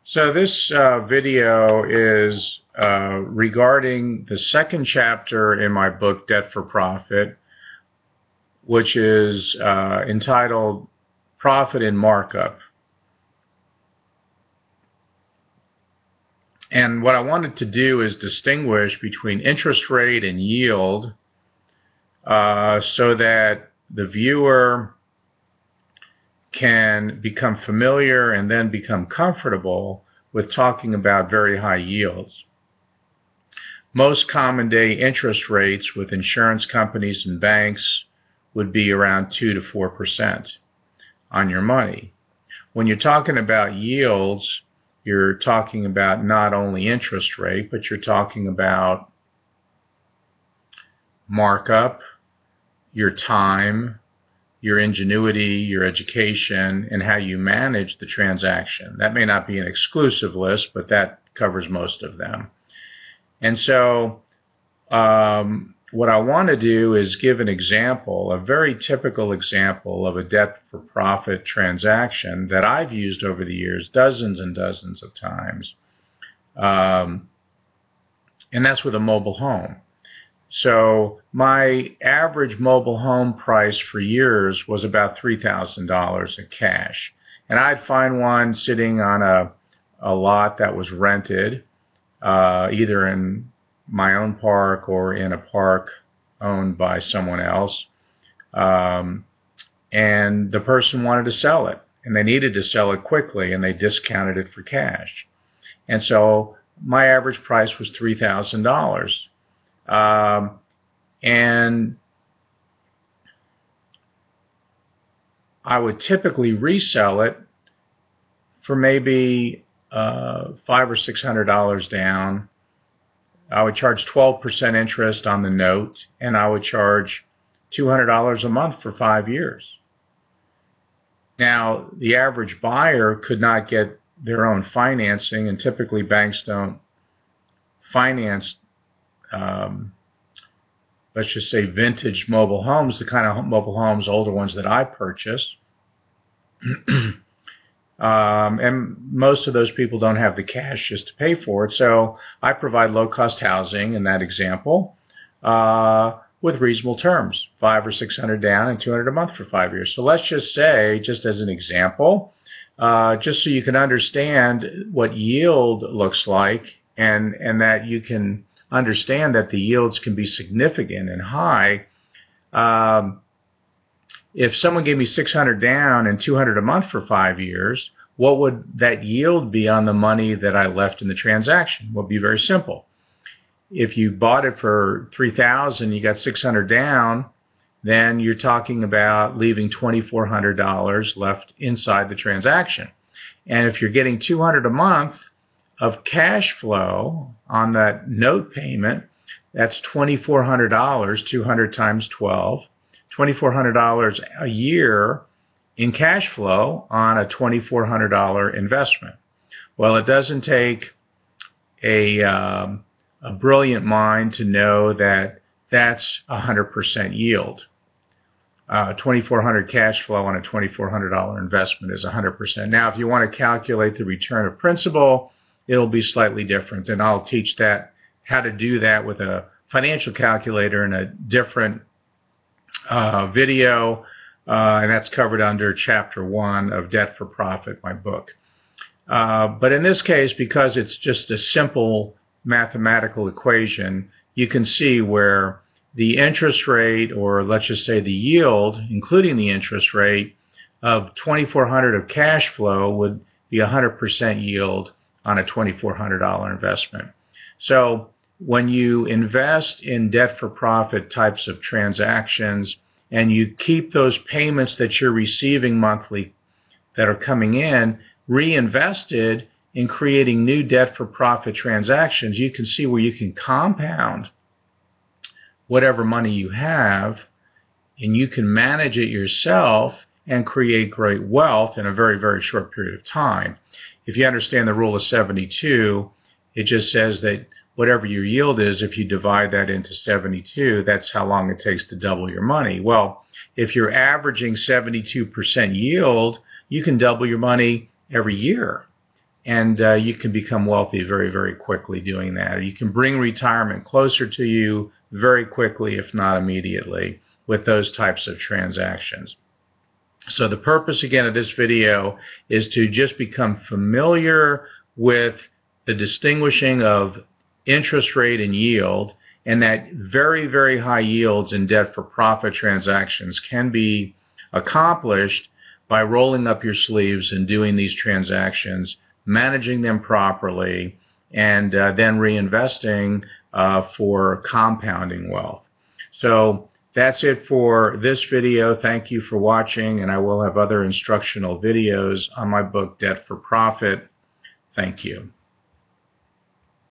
So this video is regarding the second chapter in my book, Debt for Profit, which is entitled Profit in Markup. And what I wanted to do is distinguish between interest rate and yield so that the viewer can become familiar and then become comfortable with talking about very high yields. Most common day interest rates with insurance companies and banks would be around 2 to 4% on your money. When you're talking about yields, you're talking about not only interest rate, but you're talking about markup, your time, your ingenuity, your education, and how you manage the transaction. That may not be an exclusive list, but that covers most of them. And so what I want to do is give an example, a very typical example of a debt for profit transaction that I've used over the years dozens and dozens of times. And that's with a mobile home. So my average mobile home price for years was about $3,000 in cash. And I'd find one sitting on a lot that was rented, either in my own park or in a park owned by someone else. And the person wanted to sell it, and they needed to sell it quickly, and they discounted it for cash. And so my average price was $3,000. And I would typically resell it for maybe $500 or $600 down. I would charge 12% interest on the note, and I would charge $200 a month for 5 years. Now, the average buyer could not get their own financing, and typically banks don't finance let's just say vintage mobile homes, the kind of mobile homes, older ones that I purchased. And most of those people don't have the cash just to pay for it. So I provide low-cost housing in that example with reasonable terms, $500 or $600 down and $200 a month for 5 years. So let's just say, just as an example, just so you can understand what yield looks like, and that you can understand that the yields can be significant and high. If someone gave me $600 down and $200 a month for 5 years, what would that yield be on the money that I left in the transaction? It would be very simple. If you bought it for $3,000, you got $600 down, then you're talking about leaving $2,400 left inside the transaction. And if you're getting $200 a month of cash flow on that note payment, that's $2,400, 200 times 12, $2,400 a year in cash flow on a $2,400 investment. Well, it doesn't take a brilliant mind to know that that's 100% yield. 2,400 cash flow on a $2,400 investment is 100%. Now, if you want to calculate the return of principal, it'll be slightly different, and I'll teach that how to do that with a financial calculator in a different video, and that's covered under Chapter 1 of Debt for Profit, my book. But in this case, because it's just a simple mathematical equation, you can see where the interest rate, or let's just say the yield, including the interest rate, of $2,400 of cash flow would be 100% yield on a $2,400 investment. So when you invest in debt for profit types of transactions, and you keep those payments that you're receiving monthly that are coming in reinvested in creating new debt for profit transactions, you can see where you can compound whatever money you have, and you can manage it yourself and create great wealth in a very, very short period of time. If you understand the rule of 72, it just says that whatever your yield is, if you divide that into 72, that's how long it takes to double your money. Well, if you're averaging 72% yield, you can double your money every year. and you can become wealthy very, very quickly doing that. Or you can bring retirement closer to you very quickly, if not immediately, with those types of transactions. So the purpose, again, of this video is to just become familiar with the distinguishing of interest rate and yield, and that very, very high yields in debt-for-profit transactions can be accomplished by rolling up your sleeves and doing these transactions, managing them properly, and then reinvesting for compounding wealth. So that's it for this video. Thank you for watching, and I will have other instructional videos on my book, Debt for Profit. Thank you.